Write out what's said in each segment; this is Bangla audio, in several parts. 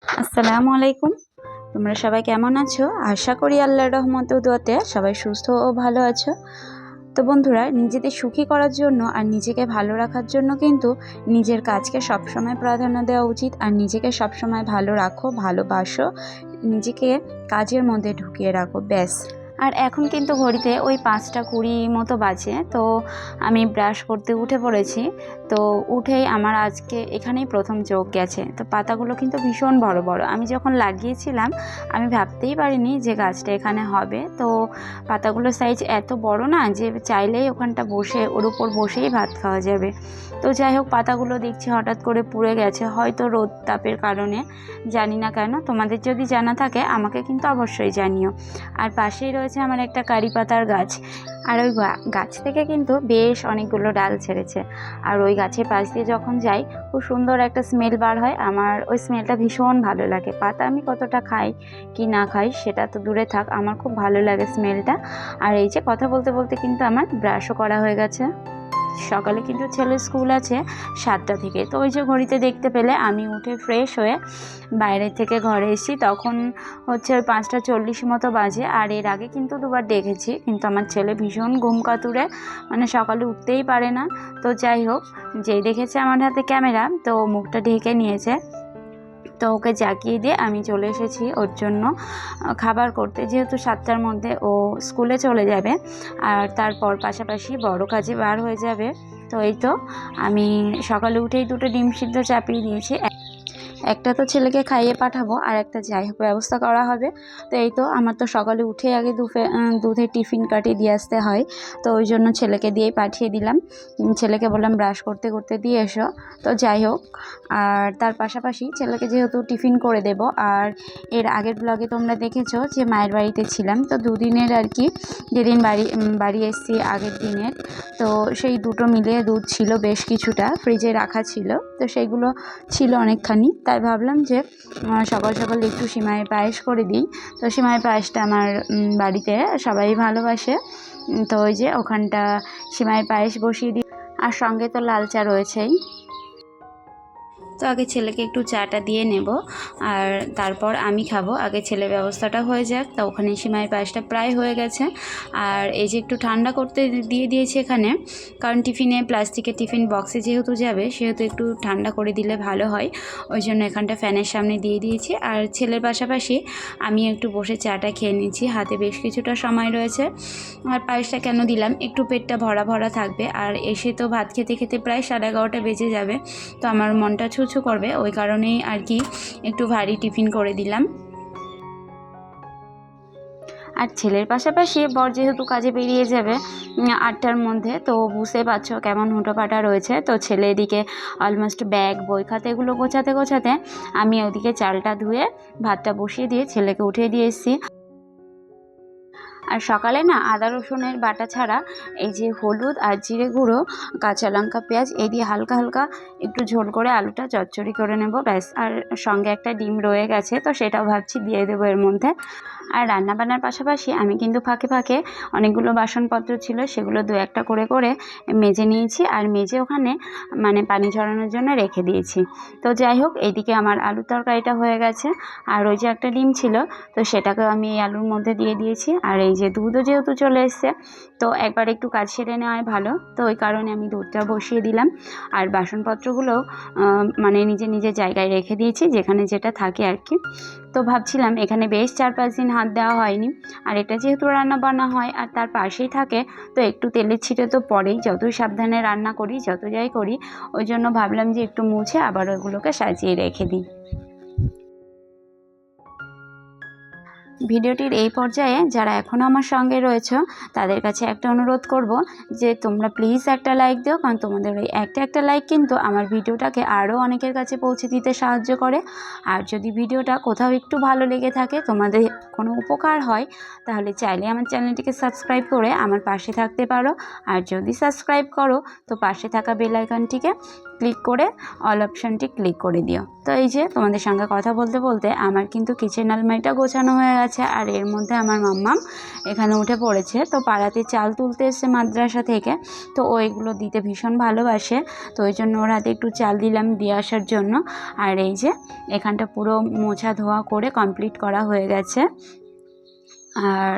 আসসালামু আলাইকুম। তোমরা সবাই কেমন আছো? আশা করি আল্লাহর রহমত ও দোয়াতে সবাই সুস্থ ও ভালো আছো। তো বন্ধুরা, নিজেদের সুখী করার জন্য আর নিজেকে ভালো রাখার জন্য কিন্তু নিজের কাজকে সবসময় প্রাধান্য দেওয়া উচিত। আর নিজেকে সবসময় ভালো রাখো, ভালোবাসো, নিজেকে কাজের মধ্যে ঢুকিয়ে রাখো, ব্যাস। আর এখন কিন্তু ঘড়িতে ওই 5টা 20 মতো বাজে। তো আমি ব্রাশ করতে উঠে পড়েছি। তো উঠেই আমার আজকে এখানেই প্রথম চোখ গেছে। তো পাতাগুলো কিন্তু ভীষণ বড় বড়। আমি যখন লাগিয়েছিলাম আমি ভাবতেই পারিনি যে গাছটা এখানে হবে। তো পাতাগুলোর সাইজ এত বড় না যে চাইলেই ওখানটা বসে ওর উপর বসেই ভাত খাওয়া যাবে। তো যাই হোক, পাতাগুলো দেখছি হঠাৎ করে পুড়ে গেছে, হয়তো রোদ তাপের কারণে, জানি না কেন। তোমাদের যদি জানা থাকে আমাকে কিন্তু অবশ্যই জানিও। আর পাশেই রয়েছে আমার একটা কারি পাতার গাছ। আর ওই গাছ থেকে কিন্তু বেশ অনেকগুলো ডাল ছেড়েছে। আর ওই গাছের পাশ দিয়ে যখন যাই খুব সুন্দর একটা স্মেল বার হয়। আমার ওই স্মেলটা ভীষণ ভালো লাগে। পাতা আমি কতটা খাই কি না খাই সেটা তো দূরে থাক, আমার খুব ভালো লাগে স্মেলটা। আর এই যে কথা বলতে বলতে কিন্তু আমার ব্রাশও করা হয়ে গেছে। সকালে কিন্তু ছেলের স্কুল আছে 7টা থেকে। তো ওই যে ঘড়িতে দেখতে পেলে আমি উঠে ফ্রেশ হয়ে বাইরে থেকে ঘরে এসেছি, তখন হচ্ছে ওই 5টা 40 মতো বাজে। আর এর আগে কিন্তু দুবার দেখেছি, কিন্তু আমার ছেলে ভীষণ ঘুম কাতুরে, মানে সকালে উঠতেই পারে না। তো যাই হোক, যেই দেখেছে আমার হাতে ক্যামেরা তো মুখটা ঢেকে নিয়েছে। তো ওকে জাগিয়ে দিয়ে আমি চলে এসেছি ওর জন্য খাবার করতে, যেহেতু 7টার মধ্যে ও স্কুলে চলে যাবে আর তারপর পাশাপাশি বড় কাজে বার হয়ে যাবে। তো এই তো আমি সকালে উঠেই 2টো ডিম সিদ্ধ চাপিয়ে দিয়েছি। একটা তো ছেলেকে খাইয়ে পাঠাবো, আর একটা যাই হোক ব্যবস্থা করা হবে। তো এই তো আমার তো সকালে উঠে আগে দুধের টিফিন কাটিয়ে দিয়ে আসতে হয়। তো ওই জন্য ছেলেকে দিয়েই পাঠিয়ে দিলাম। ছেলেকে বললাম ব্রাশ করতে করতে দিয়ে এসো। তো যাই হোক, আর তার পাশাপাশি ছেলেকে যেহেতু টিফিন করে দেব, আর এর আগের ব্লগে তোমরা দেখেছো যে মায়ের বাড়িতে ছিলাম, তো দুদিনের আর কি, যেদিন বাড়ি এসেছি আগের দিনের। তো সেই দুটো মিলিয়ে দুধ ছিল বেশ কিছুটা, ফ্রিজে রাখা ছিল। তো সেইগুলো ছিল অনেকখানি, তাই ভাবলাম যে সকাল সকাল একটু সিমাইয়ের পায়েস করে দিই। তো সিমাইয়ের পায়েসটা আমার বাড়িতে সবাই ভালোবাসে। তো ওই যে ওখানটা সিমাইয়ের পায়েস বসিয়ে দিই, আর সঙ্গে তো লাল চা রয়েছেই। তো আগে ছেলেকে একটু চাটা দিয়ে নেব, আর তারপর আমি খাবো। আগে ছেলের ব্যবস্থাটা হয়ে যাক। তা ওখানে সিমাই পায়েসটা প্রায় হয়ে গেছে। আর এই যে একটু ঠান্ডা করতে দিয়ে দিয়েছি এখানে, কারণ টিফিনে প্লাস্টিকের টিফিন বক্সে যেহেতু যাবে সেহেতু একটু ঠান্ডা করে দিলে ভালো হয়। ওই জন্য এখানটা ফ্যানের সামনে দিয়ে দিয়েছি। আর ছেলের পাশাপাশি আমি একটু বসে চাটা খেয়ে নিচ্ছি, হাতে বেশ কিছুটা সময় রয়েছে। আর পায়েসটা কেন দিলাম, একটু পেটটা ভরা ভরা থাকবে। আর এসে তো ভাত খেতে খেতে প্রায় 11:30 বেজে যাবে। তো আমার মনটা ছুঁছু করবে, ওই কারণেই আর কি একটু ভারী টিফিন করে দিলাম। আর ছেলের পাশাপাশি বর যেহেতু কাজে বেরিয়ে যাবে 8টার মধ্যে, তো বুঝতে পারছো কেমন হুটোপাটা রয়েছে। তো ছেলে এদিকে অলমোস্ট ব্যাগ বই খাতা এগুলো গোছাতে গোছাতে আমি ওদিকে চালটা ধুয়ে ভাতটা বসিয়ে দিয়ে ছেলেকে উঠিয়ে দিয়ে এসেছি। আর সকালে না আদা রসুনের বাটা ছাড়া এই যে হলুদ আর জিরে গুঁড়ো, কাঁচা লঙ্কা, পেঁয়াজ এই দিয়ে হালকা হালকা একটু ঝোল করে আলুটা চচ্চড়ি করে নেব, ব্যাস। আর সঙ্গে একটা ডিম রয়ে গেছে, তো সেটাও ভাবছি দিয়ে দেবো এর মধ্যে। আর রান্নাবান্নার পাশাপাশি আমি কিন্তু ফাঁকে ফাঁকে অনেকগুলো বাসনপত্র ছিল, সেগুলো 2-1টা করে করে মেজে নিয়েছি। আর মেজে ওখানে মানে পানি ঝরানোর জন্য রেখে দিয়েছি। তো যাই হোক, এইদিকে আমার আলুর তরকারিটা হয়ে গেছে। আর ওই যে একটা ডিম ছিল, তো সেটাকেও আমি এই আলুর মধ্যে দিয়ে দিয়েছি। আর এই যে দুধও যেহেতু চলে এসছে, তো একবার একটু কাজ সেরে নেওয়াই ভালো। তো ওই কারণে আমি দুধটা বসিয়ে দিলাম। আর বাসনপত্রগুলো মানে নিজে নিজের জায়গায় রেখে দিয়েছি, যেখানে যেটা থাকে আর কি। তো ভাবছিলাম এখানে বেশ 4-5 দিন হাত দেওয়া হয়নি। আর এটা যেহেতু রান্না বান্না হয় আর তার পাশেই থাকে, তো একটু তেলের ছিটে তো পড়েই, যতই সাবধানে রান্না করি যত যাই করি। ওই জন্য ভাবলাম যে একটু মুছে আবার ওগুলোকে সাজিয়ে রেখে দিই। ভিডিওটির এই পর্যায়ে যারা এখনও আমার সঙ্গে রয়েছে তাদের কাছে একটা অনুরোধ করব যে তোমরা প্লিজ একটা লাইক দিও, কারণ তোমাদের ওই একটা লাইক কিন্তু আমার ভিডিওটাকে আরও অনেকের কাছে পৌঁছে দিতে সাহায্য করে। আর যদি ভিডিওটা কোথাও একটু ভালো লেগে থাকে, তোমাদের কোনো উপকার হয়, তাহলে চাইলে আমার চ্যানেলটিকে সাবস্ক্রাইব করে আমার পাশে থাকতে পারো। আর যদি সাবস্ক্রাইব করো তো পাশে থাকা বেল আইকনটিকে ক্লিক করে অল অপশানটি ক্লিক করে দিও। তো এই যে তোমাদের সঙ্গে কথা বলতে বলতে আমার কিন্তু কিচেন আলমারিটা গোছানো হয়ে আছে। আর এর মধ্যে আমার মাম্মাম এখানে উঠে পড়েছে। তো পাড়াতে চাল তুলতে এসছে মাদ্রাসা থেকে, তো ওইগুলো দিতে ভীষণ ভালোবাসে, তো ওই জন্য ওর হাতে একটু চাল দিলাম দিয়ে আসার জন্য। আর এই যে এখানটা পুরো মোছা ধোয়া করে কমপ্লিট করা হয়ে গেছে। আর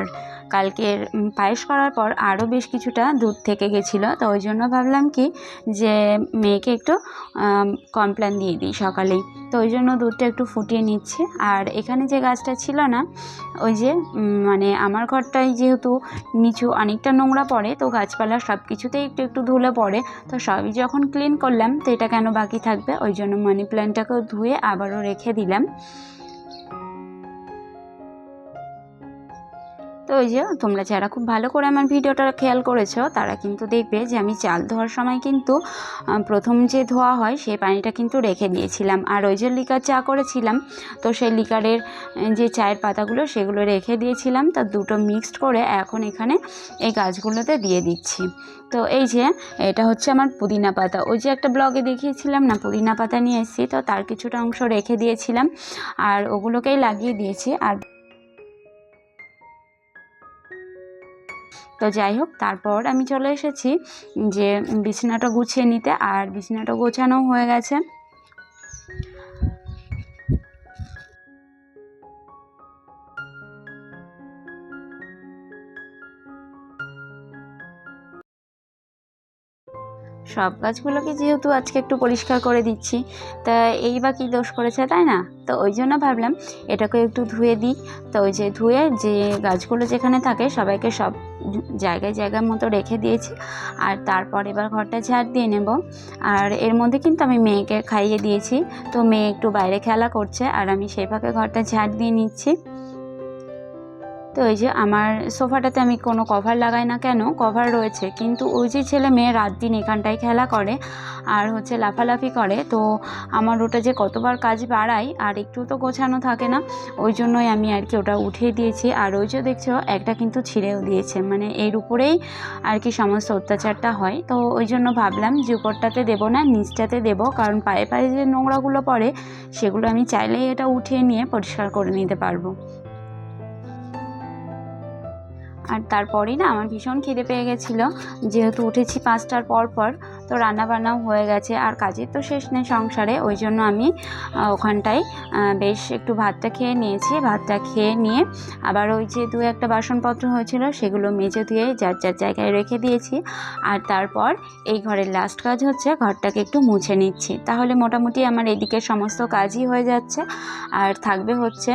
কালকের পায়েস করার পর আরও বেশ কিছুটা দুধ থেকে গেছিলো, তো ওই জন্য ভাবলাম কি যে মেয়েকে একটু কমপ্ল্যান দিয়ে দিই সকালেই, তো ওই জন্য দুধটা একটু ফুটিয়ে নিচ্ছি। আর এখানে যে গাছটা ছিল না, ওই যে মানে আমার ঘরটাই যেহেতু নিচু অনেকটা নোংরা পড়ে, তো গাছপালা সব কিছুতেই একটু একটু ধুলে পড়ে, তো সবই যখন ক্লিন করলাম তো এটা কেন বাকি থাকবে, ওই জন্য মানি প্ল্যান্টটাকেও ধুয়ে আবারও রেখে দিলাম। তো ওই যে তোমরা যারা খুব ভালো করে আমার ভিডিওটা খেয়াল করেছো তারা কিন্তু দেখবে যে আমি চাল ধোয়ার সময় কিন্তু প্রথম যে ধোয়া হয় সেই পানিটা কিন্তু রেখে দিয়েছিলাম। আর ওই যে লিকার চা করেছিলাম, তো সেই লিকারের যে চায়ের পাতাগুলো সেগুলো রেখে দিয়েছিলাম, তা দুটো মিক্সড করে এখন এখানে এই গাছগুলোতে দিয়ে দিচ্ছি। তো এই যে এটা হচ্ছে আমার পুদিনা পাতা, ওই যে একটা ব্লগে দেখিয়েছিলাম না পুদিনা পাতা নিয়ে এসেছি, তো তার কিছুটা অংশ রেখে দিয়েছিলাম আর ওগুলোকেই লাগিয়ে দিয়েছি। আর তো যাই হোক, তারপর আমি চলে এসেছি যে বিছানাটা গুছিয়ে নিতে, আর বিছানাটা গোছানো হয়ে গেছে। সব গাছগুলোকে যেহেতু আজকে একটু পরিষ্কার করে দিচ্ছি, তা এই বা কী দোষ করেছে, তাই না? তো ওই জন্য ভাবলাম এটাকে একটু ধুয়ে দিই। তো ওই যে ধুয়ে যে গাছগুলো যেখানে থাকে সবাইকে সব জায়গায় জায়গার মতো রেখে দিয়েছি। আর তারপর এবার ঘরটা ঝাড় দিয়ে নেব। আর এর মধ্যে কিন্তু আমি মেয়েকে খাইয়ে দিয়েছি, তো মেয়ে একটু বাইরে খেলা করছে আর আমি সেই ফাঁকে ঘরটা ঝাড় দিয়ে নিচ্ছি। তো এই যে আমার সোফাটাতে আমি কোনো কভার লাগাই না কেন, কভার রয়েছে, কিন্তু ওই যে ছেলে মেয়ে রাত দিন এখানটায় খেলা করে আর হচ্ছে লাফালাফি করে, তো আমার ওটা যে কতবার কাজ বাড়াই আর একটু তো গোছানো থাকে না, ওই জন্যই আমি আর কি ওটা উঠিয়ে দিয়েছি। আর ওই যে দেখছো একটা কিন্তু ছিঁড়েও দিয়েছে, মানে এর উপরেই আর কি সমস্ত অত্যাচারটা হয়, তো ওই জন্য ভাবলাম যে উপরটাতে দেবো না, নিচটাতে দেবো, কারণ পায়ে পায়ে যে নোংরাগুলো পড়ে সেগুলো আমি চাইলেই এটা উঠিয়ে নিয়ে পরিষ্কার করে নিতে পারবো। আর তারপরেই না আমার ভীষণ খিদে পেয়ে গেছিলো, যেহেতু উঠেছি 5টার পর, তো রান্নাবান্নাও হয়ে গেছে আর কাজের তো শেষ নেই সংসারে, ওই জন্য আমি ওখানটায় বেশ একটু ভাতটা খেয়ে নিয়েছি। ভাতটা খেয়ে নিয়ে আবার ওই যে 2-1টা বাসনপত্র হয়েছিল সেগুলো মেজে ধুয়ে যার যার জায়গায় রেখে দিয়েছি। আর তারপর এই ঘরের লাস্ট কাজ হচ্ছে ঘরটাকে একটু মুছে নিচ্ছি, তাহলে মোটামুটি আমার এদিকের সমস্ত কাজই হয়ে যাচ্ছে। আর থাকবে হচ্ছে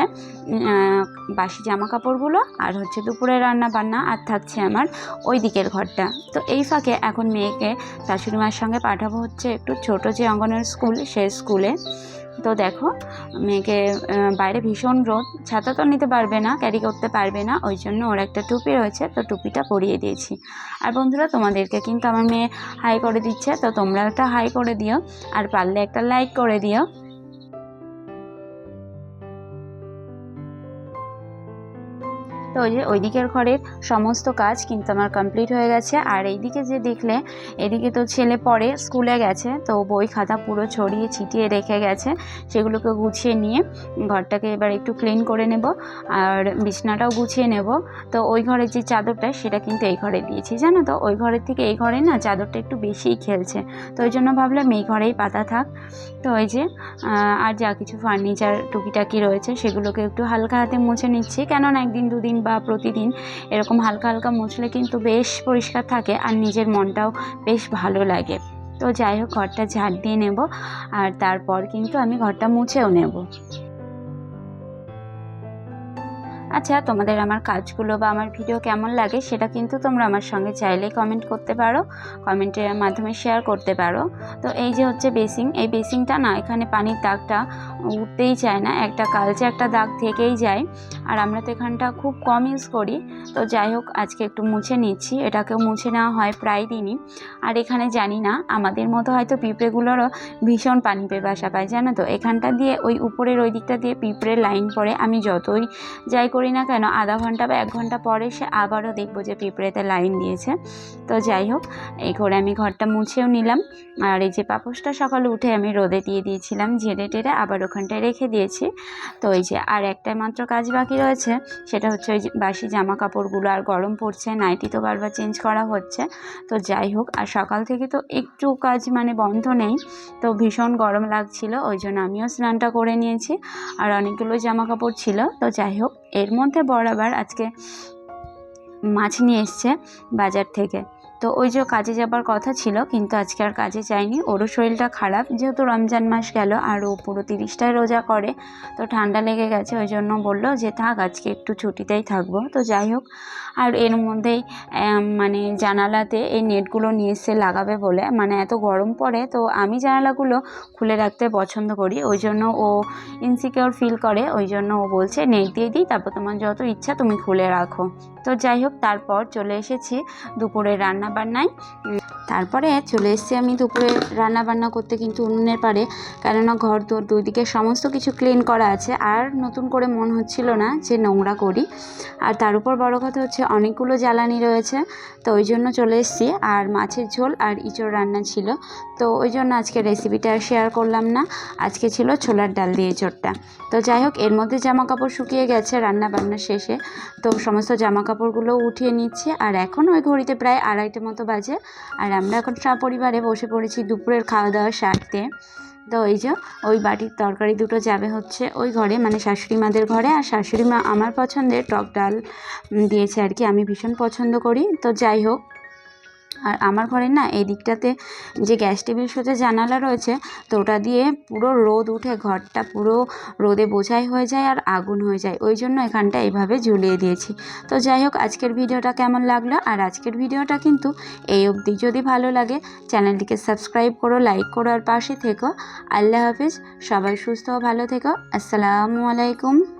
বাসি জামা কাপড়গুলো আর হচ্ছে দুপুরে রান্না বান্না, আর থাকছে আমার ওই দিকের ঘরটা। তো এই ফাঁকে এখন মেয়েকে শাশুড়ি মার সঙ্গে পাঠাবো হচ্ছে একটু ছোট যে অঙ্গনের স্কুল সেই স্কুলে। তো দেখো মেয়েকে বাইরে ভীষণ রোদ, ছাতা তো নিতে পারবে না, ক্যারি করতে পারবে না, ওই জন্য ওর একটা টুপি রয়েছে, তো টুপিটা পরিয়ে দিয়েছি। আর বন্ধুরা তোমাদেরকে কিন্তু আমার মেয়ে হাই করে দিচ্ছে, তো তোমরা একটা হাই করে দিও আর পারলে একটা লাইক করে দিও। তো ওই যে ওই দিকের ঘরের সমস্ত কাজ কিন্তু আমার কমপ্লিট হয়ে গেছে। আর এইদিকে যে দেখলে এদিকে তো ছেলে পড়ে স্কুলে গেছে, তো বই খাতা পুরো ছড়িয়ে ছিটিয়ে রেখে গেছে, সেগুলোকে গুছিয়ে নিয়ে ঘরটাকে এবার একটু ক্লিন করে নেব আর বিছনাটাও গুছিয়ে নেব। তো ওই ঘরের যে চাদরটা সেটা কিন্তু এই ঘরে দিয়েছি, জানো তো ওই ঘরের থেকে এই ঘরে না চাদরটা একটু বেশিই খেলছে, তো ওই জন্য ভাবলাম এই ঘরেই পাতা থাক। তো ওই যে আর যা কিছু ফার্নিচার টুকিটাকি রয়েছে সেগুলোকে একটু হালকা হাতে মুছে নিচ্ছি, কেননা একদিন দুদিন বা প্রতিদিন এরকম হালকা হালকা মুছলে কিন্তু বেশ পরিষ্কার থাকে আর নিজের মনটাও বেশ ভালো লাগে। তো যাই হোক ঘরটা ঝাড় দিয়ে নেব আর তারপর কিন্তু আমি ঘরটা মুছেও নেব। আচ্ছা, তোমাদের আমার কাজগুলো বা আমার ভিডিও কেমন লাগে সেটা কিন্তু তোমরা আমার সঙ্গে চাইলে কমেন্ট করতে পারো, কমেন্টের মাধ্যমে শেয়ার করতে পারো। তো এই যে হচ্ছে বেসিং, এই বেসিংটা না এখানে পানির দাগটা উঠতেই চায় না, একটা কালচে একটা দাগ থেকেই যায়, আর আমরা তো এখানটা খুব কম ইউজ করি। তো যাই হোক আজকে একটু মুছে নিচ্ছি, এটাকেও মুছে নেওয়া হয় প্রায় দিনই। আর এখানে জানি না আমাদের মতো হয়তো পিঁপড়েগুলোরও ভীষণ পানি পেয়ে বাসা পায়, জানো তো এখানটা দিয়ে ওই উপরের ওই দিকটা দিয়ে পিঁপড়ের লাইন পড়ে, আমি যতই যাই করি করি না কেন আধা ঘন্টা বা 1 ঘন্টা পরে সে আবারও দেখবো যে পিঁপড়েতে লাইন দিয়েছে। তো যাই হোক, এই করে আমি ঘরটা মুছেও নিলাম। আর এই যে পাপোশটা সকালে উঠে আমি রোদে দিয়ে দিয়েছিলাম, ঝেড়ে টেড়ে আবার ওখানটায় রেখে দিয়েছি। তো এই যে আর একটাই মাত্র কাজ বাকি রয়েছে, সেটা হচ্ছে ওই যে বাসি জামা কাপড়গুলো। আর গরম পড়ছে, নাইটি তো বারবার চেঞ্জ করা হচ্ছে। তো যাই হোক, আর সকাল থেকে তো একটু কাজ মানে বন্ধ নেই, তো ভীষণ গরম লাগছিল, ওই জন্য আমিও স্নানটা করে নিয়েছি। আর অনেকগুলো জামা কাপড় ছিল। তো যাই হোক, এর মধ্যে বরাবর আজকে মাছ নিয়ে এসছে বাজার থেকে। তো ওই যে কাজে যাবার কথা ছিল, কিন্তু আজকে আর কাজে যায়নি। ওরও শরীরটা খারাপ, যেহেতু রমজান মাস গেল আর ও পুরো 30টাই রোজা করে, তো ঠান্ডা লেগে গেছে। ওই জন্য বললো যে থাক, আজকে একটু ছুটিতেই থাকবো। তো যাই হোক, আর এর মধ্যেই মানে জানালাতে এই নেটগুলো নিয়ে এসে লাগাবে বলে, মানে এত গরম পড়ে, তো আমি জানালাগুলো খুলে রাখতে পছন্দ করি, ওই জন্য ও ইনসিকিওর ফিল করে। ওই জন্য ও বলছে নেট দিয়ে দিই, তারপর তোমার যত ইচ্ছা তুমি খুলে রাখো। তো যাই হোক, তারপর চলে এসেছি দুপুরে রান্না বান্নায়। তারপরে চলে এসেছি আমি দুপুরে রান্না বান্না করতে, কিন্তু উনুনের পাড়ে, কেননা ঘর দোর দুদিকে সমস্ত কিছু ক্লিন করা আছে, আর নতুন করে মন হচ্ছিল না যে নোংরা করি। আর তার উপর বড় কথা হচ্ছে অনেকগুলো জ্বালানি রয়েছে, তো ওই জন্য চলে এসেছি। আর মাছের ঝোল আর ইঁচড় রান্না ছিল, তো ওই জন্য আজকে রেসিপিটা আর শেয়ার করলাম না। আজকে ছিল ছোলার ডাল দিয়ে ইঁচড়টা। তো যাই হোক, এর মধ্যে জামা কাপড় শুকিয়ে গেছে রান্না বান্না শেষে, তো সমস্ত জামা কাপড়গুলো উঠিয়ে নিচ্ছি। আর এখন ওই ঘড়িতে প্রায় 2:30 মতো বাজে, আর আমরা এখন সপরিবারে বসে পড়েছি দুপুরের খাওয়া দাওয়া সারতে। তো এই যে ওই বাটির তরকারি দুটো যাবে হচ্ছে ওই ঘরে, মানে শাশুড়ি মাদের ঘরে। আর শাশুড়ি মা আমার পছন্দের টক ডাল দিয়েছে আর কি, আমি ভীষণ পছন্দ করি। তো যাই হোক, আর আমার ঘরে না এই দিকটাতে যে গ্যাস টেবিল সোজা জানালা রয়েছে, তো ওটা দিয়ে পুরো রোদ উঠে ঘরটা পুরো রোদে বোঝাই হয়ে যায় আর আগুন হয়ে যায়, ওই জন্য এখানটা এইভাবে ঝুলিয়ে দিয়েছি। তো যাই হোক, আজকের ভিডিওটা কেমন লাগলো? আর আজকের ভিডিওটা কিন্তু এই অবধি। যদি ভালো লাগে চ্যানেলটিকে সাবস্ক্রাইব করো, লাইক করো, আর পাশে থেকো। আল্লাহ হাফিজ, সবাই সুস্থ ও ভালো থেকো। আসসালামু আলাইকুম।